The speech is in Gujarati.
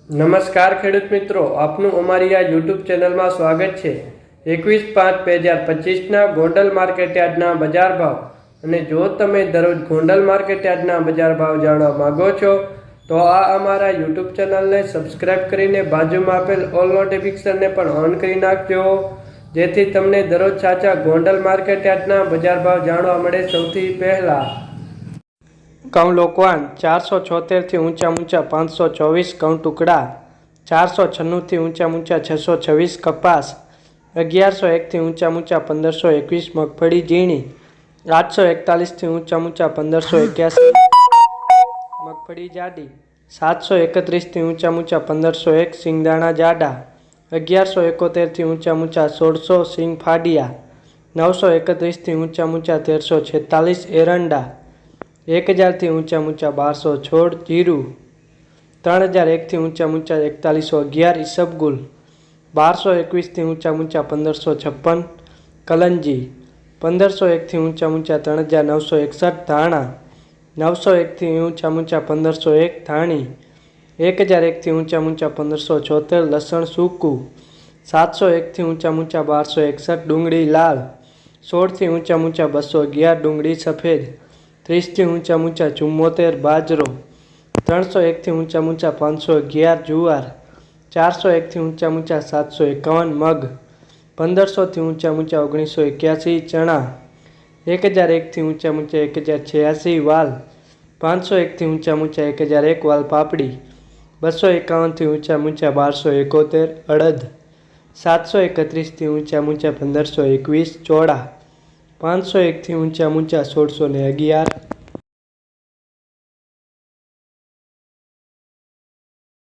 નમસ્કાર ખેડૂત મિત્રો, આપનું અમારી આ યુટ્યુબ ચેનલમાં સ્વાગત છે। 21/5/2025ના ગોંડલ માર્કેટયાર્ડના બજાર ભાવ અને જો તમે દરરોજ ગોંડલ માર્કેટયાર્ડના બજાર ભાવ જાણવા માંગો છો તો આ અમારા યુટ્યુબ ચેનલને સબસ્ક્રાઇબ કરીને બાજુમાં આપેલ ઓલ નોટિફિકેશનને પણ ઓન કરી નાખજો, જેથી તમને દરરોજ સાચા ગોંડલ માર્કેટયાર્ડના બજાર ભાવ જાણવા મળે સૌથી પહેલાં। ઘઉં લોકવાન 476 ઊંચા 524, ઘઉં ટુકડા 496 ઊંચા 626, કપાસ 1101 ઊંચા 1521, મગફળી ઝીણી 841 ઊંચા 1581, મગફળી જાડી 731 ઊંચા 1501, સિંગદાણા જાડા 1171 ઊંચા 1600, સિંગ ફાડિયા 931 ઊંચા 1346, એરંડા 1000 ઊંચા 1200, છોડ જીરું 3001 ઊંચા 4111, ઈસબગુલ 1221 ઊંચા 1556, કલંજી 1501 ઊંચા 3961, ધાણા 901 ઊંચા 1501, ધાણી 1001 ઊંચા 1574, લસણ સૂકું 701 ઊંચા 1261, ડુંગળી લાલ 16 ઊંચા 211, ડુંગળી સફેદ 30 ઊંચા 74, બાજરો 301 ઊંચા 511, જુવાર 401 ઊંચા 751, મગ 1500 ઊંચા 1981, ચણા 1001 ઊંચા 1086, વાલ 501 ઊંચા 1001, વાલ પાપડી 251 ઊંચા 1271, અડદ 731 ઊંચા 1521, ચોળા 501 ઊંચા 1611।